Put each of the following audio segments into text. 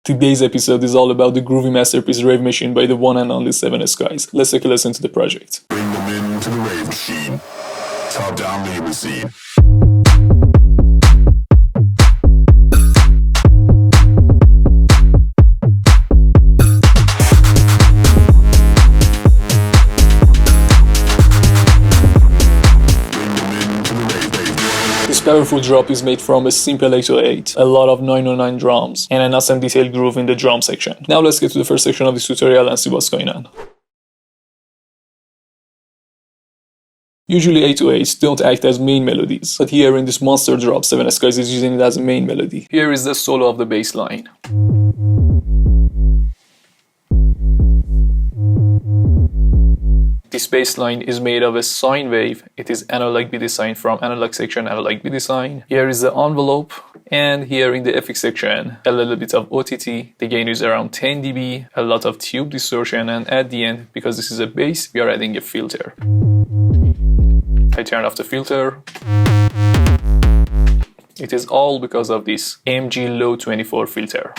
Today's episode is all about the groovy masterpiece Rave Machine by the one and only Seven Skies. Let's take a listen to the project. Bring them into the Rave Machine. Top down labor scene. This powerful drop is made from a simple 808, a lot of 909 drums, and an awesome detailed groove in the drum section. Now let's get to the first section of this tutorial and see what's going on. Usually 808s don't act as main melodies, but here in this monster drop, Seven Skies is using it as a main melody. Here is the solo of the bass line. This bass line is made of a sine wave. It is analog BD sine from analog section, analog BD sine. Here is the envelope, and here in the FX section, a little bit of OTT. The gain is around 10 dB, a lot of tube distortion, and at the end, because this is a bass, we are adding a filter. I turn off the filter. It is all because of this MG Low 24 filter.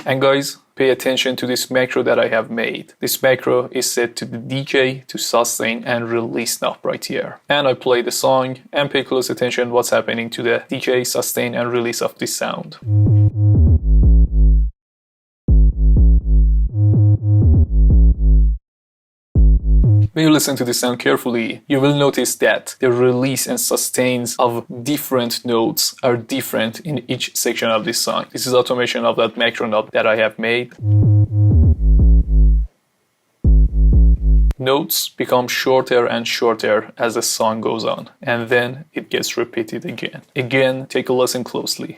And guys, pay attention to this macro that I have made. This macro is set to the decay, to sustain and release knob right here. And I play the song and pay close attention what's happening to the decay, sustain and release of this sound. When you listen to this sound carefully, you will notice that the release and sustains of different notes are different in each section of this song. This is automation of that macro knob that I have made. Notes become shorter and shorter as the song goes on, and then it gets repeated again. Again, take a listen closely.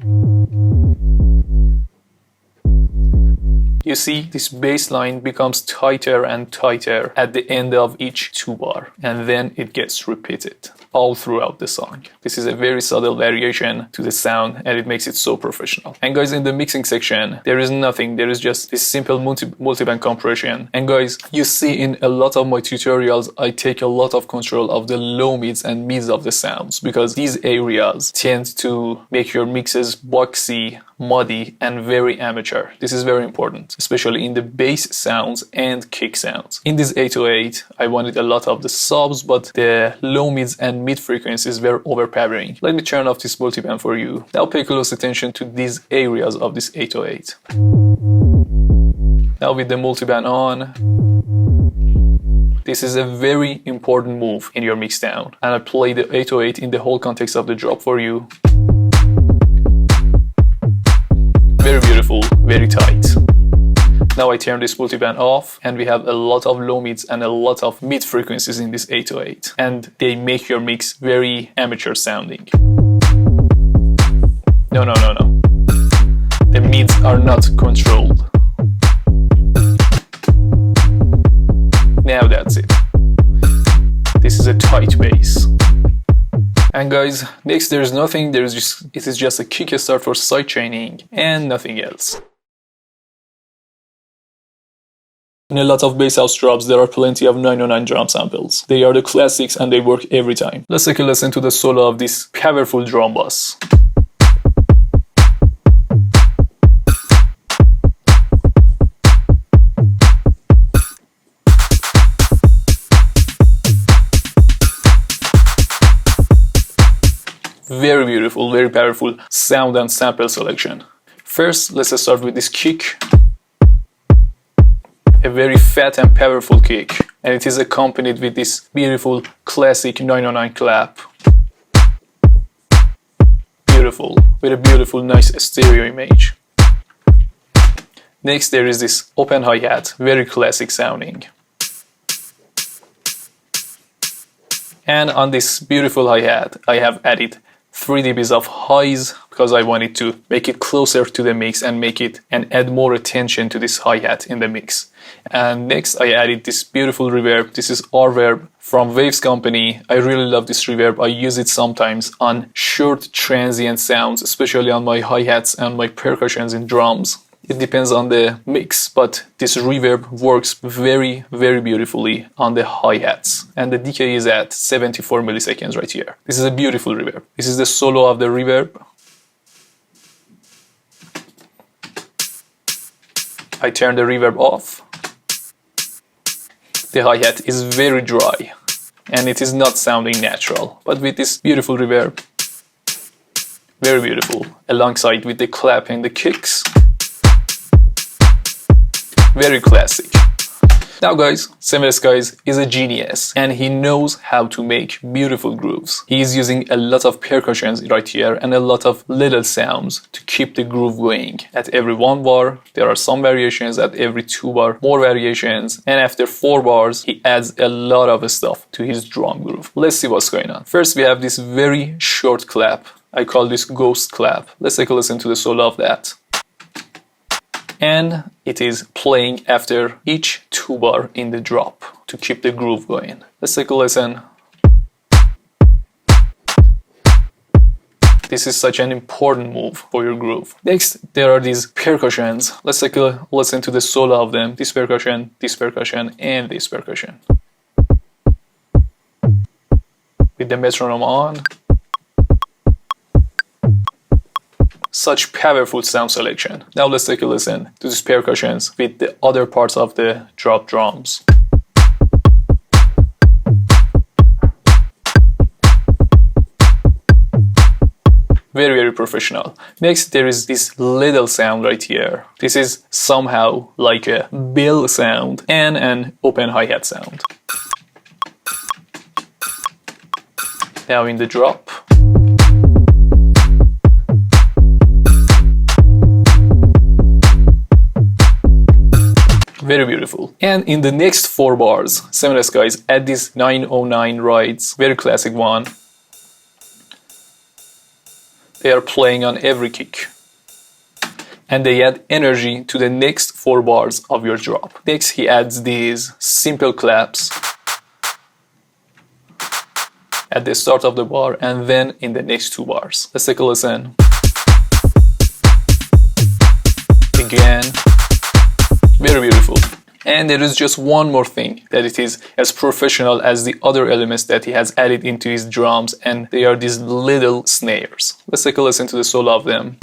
You see, this bass line becomes tighter and tighter at the end of each 2 bar, and then it gets repeated all throughout the song. This is a very subtle variation to the sound, and it makes it so professional. And guys, in the mixing section, there is nothing. There is just this simple multiband compression. And guys, you see in a lot of my tutorials, I take a lot of control of the low mids and mids of the sounds, because these areas tend to make your mixes boxy, muddy and very amateur. This is very important, especially in the bass sounds and kick sounds. In this 808, I wanted a lot of the subs, but the low mids and mid frequencies were overpowering. Let me turn off this multiband for you. Now pay close attention to these areas of this 808. Now with the multiband on, this is a very important move in your mixdown, and I play the 808 in the whole context of the drop for you. Very beautiful, very tight. Now I turn this multiband off, and we have a lot of low mids and a lot of mid frequencies in this 808, and they make your mix very amateur sounding. No. The mids are not controlled. Now that's it. This is a tight bass. And guys, next it is just a kickstart for sidechaining and nothing else. In a lot of bass house drops, there are plenty of 909 drum samples. They are the classics and they work every time. Let's take a listen to the solo of this powerful drum bass. Very beautiful, very powerful sound and sample selection. First, let's start with this kick. A very fat and powerful kick, and it is accompanied with this beautiful classic 909 clap. Beautiful, with a beautiful nice stereo image. Next there is this open hi-hat, very classic sounding. And on this beautiful hi-hat, I have added 3 dBs of highs because I wanted to make it closer to the mix and add more attention to this hi-hat in the mix. And next I added this beautiful reverb. This is R-Verb from Waves Company. I really love this reverb. I use it sometimes on short transient sounds, especially on my hi-hats and my percussions in drums. It depends on the mix, but this reverb works very, very beautifully on the hi-hats. And the decay is at 74 milliseconds right here. This is a beautiful reverb. This is the solo of the reverb. I turn the reverb off. The hi-hat is very dry and it is not sounding natural. But with this beautiful reverb, very beautiful, alongside with the clap and the kicks, very classic. Now guys, Semir Skies is a genius and he knows how to make beautiful grooves. He is using a lot of percussions right here and a lot of little sounds to keep the groove going. At every 1 bar, there are some variations, at every 2 bar, more variations, and after 4 bars, he adds a lot of stuff to his drum groove. Let's see what's going on. First, we have this very short clap. I call this ghost clap. Let's take a listen to the solo of that. And it is playing after each 2 bar in the drop to keep the groove going. Let's take a listen. This is such an important move for your groove. Next, there are these percussions. Let's take a listen to the solo of them. This percussion, and this percussion. With the metronome on. Such powerful sound selection. Now let's take a listen to these percussions with the other parts of the drop drums. Very, very professional. Next, there is this little sound right here. This is somehow like a bell sound and an open hi-hat sound. Now in the drop. Very beautiful. And in the next 4 bars, Semir Skies add this 909 rides, very classic one. They are playing on every kick. And they add energy to the next 4 bars of your drop. Next, he adds these simple claps at the start of the bar and then in the next 2 bars. Let's take a listen. Again. Very beautiful. And there is just one more thing, that it is as professional as the other elements that he has added into his drums, and they are these little snares. Let's take a listen to the solo of them.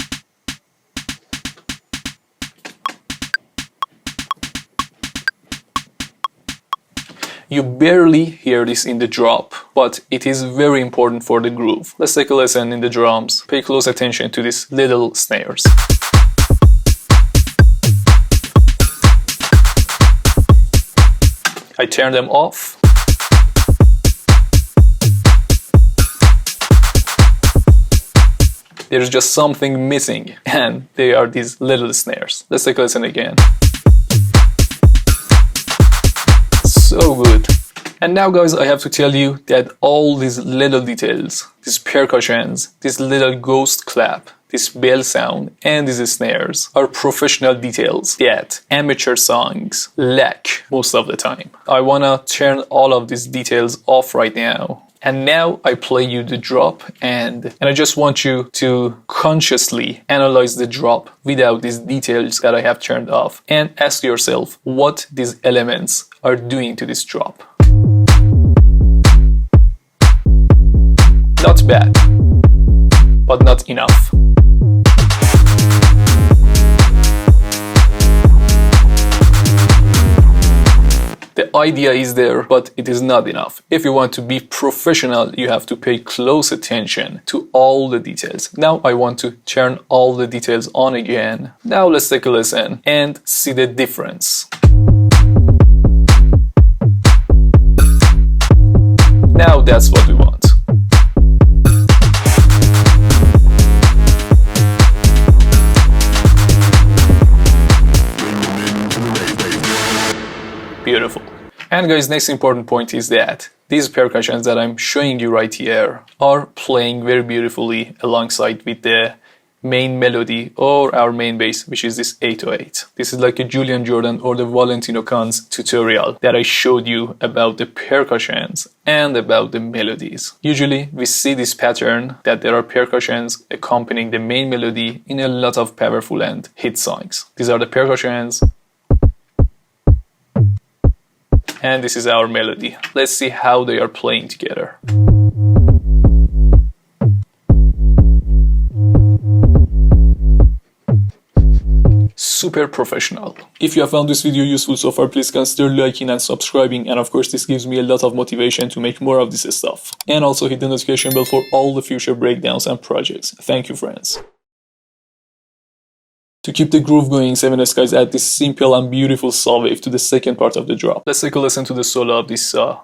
You barely hear this in the drop, but it is very important for the groove. Let's take a listen in the drums. Pay close attention to these little snares. I turn them off. There's just something missing, and they are these little snares. Let's take a listen again. So good. And now guys, I have to tell you that all these little details, these percussions, this little ghost clap, this bell sound, and these snares are professional details that amateur songs lack most of the time. I wanna turn all of these details off right now. And now I play you the drop, and I just want you to consciously analyze the drop without these details that I have turned off, and ask yourself what these elements are doing to this drop. Not bad, but not enough. The idea is there, but it is not enough. If you want to be professional, you have to pay close attention to all the details. Now I want to turn all the details on again. Now let's take a listen and see the difference. Now that's what we want. Beautiful. And guys, next important point is that these percussions that I'm showing you right here are playing very beautifully alongside with the main melody or our main bass, which is this 808. This is like a Julian Jordan or the Valentino Khan's tutorial that I showed you about the percussions and about the melodies. Usually we see this pattern that there are percussions accompanying the main melody in a lot of powerful and hit songs. These are the percussions. And this is our melody. Let's see how they are playing together. super professional. If you have found this video useful so far, please consider liking and subscribing, and of course this gives me a lot of motivation to make more of this stuff. And also hit the notification bell for all the future breakdowns and projects. Thank you, friends. To keep the groove going, 7S guys add this simple and beautiful saw wave to the second part of the drop. Let's take a listen to the solo of this saw.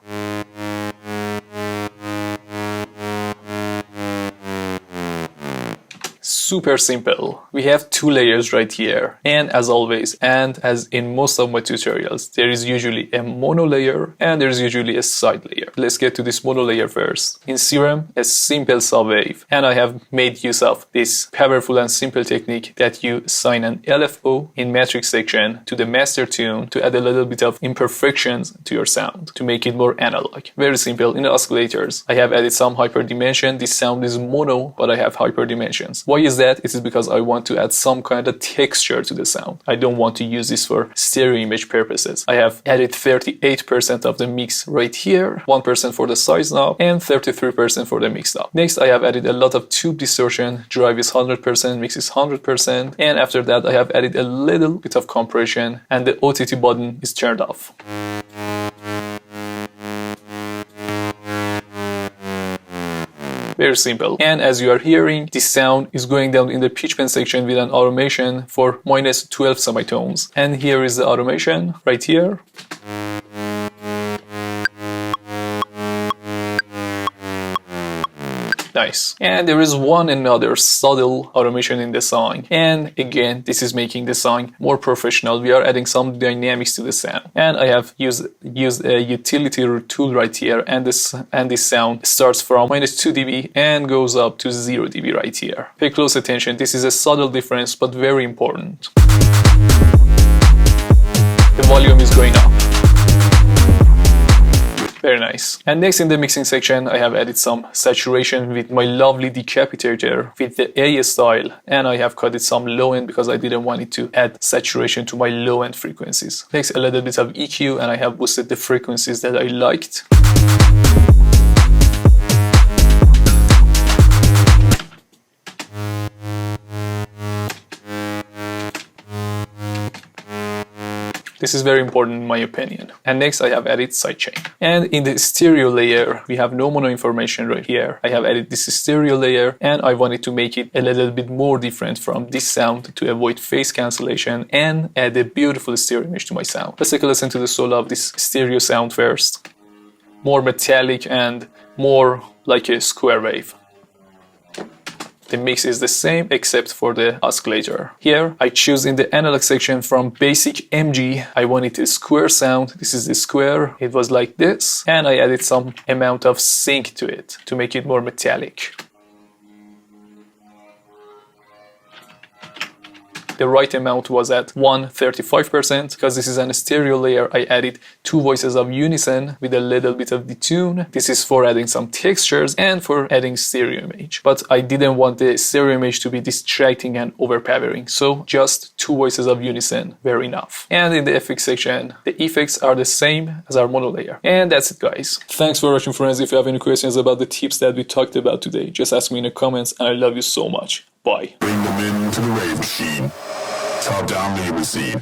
Super simple. We have two layers right here, and as always, and as in most of my tutorials, there is usually a mono layer and there is usually a side layer. Let's get to this mono layer first. In Serum, a simple saw wave, and I have made use of this powerful and simple technique that you assign an LFO in matrix section to the master tune to add a little bit of imperfections to your sound to make it more analog. Very simple. In the oscillators, I have added some hyperdimension. This sound is mono, but I have hyperdimensions. Why is that? It is because I want to add some kind of texture to the sound. I don't want to use this for stereo image purposes. I have added 38% of the mix right here, 1% for the size knob, and 33% for the mix knob. Next, I have added a lot of tube distortion. Drive is 100%, mix is 100%, and after that I have added a little bit of compression, and the OTT button is turned off. Very simple. And as you are hearing, this sound is going down in the pitch bend section with an automation for -12 semitones. And here is the automation right here. Nice. And there is another subtle automation in the song. And again, this is making the song more professional. We are adding some dynamics to the sound. And I have used a utility tool right here. And this sound starts from -2 dB and goes up to 0 dB right here. Pay close attention. This is a subtle difference, but very important. The volume is going up. Very nice. And next in the mixing section, I have added some saturation with my lovely decapitator with the A style, and I have cut it some low end because I didn't want it to add saturation to my low end frequencies. Next, a little bit of EQ, and I have boosted the frequencies that I liked. This is very important in my opinion. And next I have added sidechain. And in the stereo layer, we have no mono information right here. I have added this stereo layer, and I wanted to make it a little bit more different from this sound to avoid phase cancellation and add a beautiful stereo image to my sound. Let's take a listen to the solo of this stereo sound first. More metallic and more like a square wave. The mix is the same except for the oscillator. Here, I choose in the analog section from basic MG. I wanted a square sound. This is the square. It was like this. And I added some amount of sync to it to make it more metallic. The right amount was at 135%. Because this is an stereo layer, I added 2 voices of unison with a little bit of detune. This is for adding some textures and for adding stereo image. But I didn't want the stereo image to be distracting and overpowering. So just 2 voices of unison were enough. And in the FX section, the effects are the same as our mono layer. And that's it, guys. Thanks for watching, friends. If you have any questions about the tips that we talked about today, just ask me in the comments, and I love you so much. Bye. Bring them into the rave machine. Top down, limousine.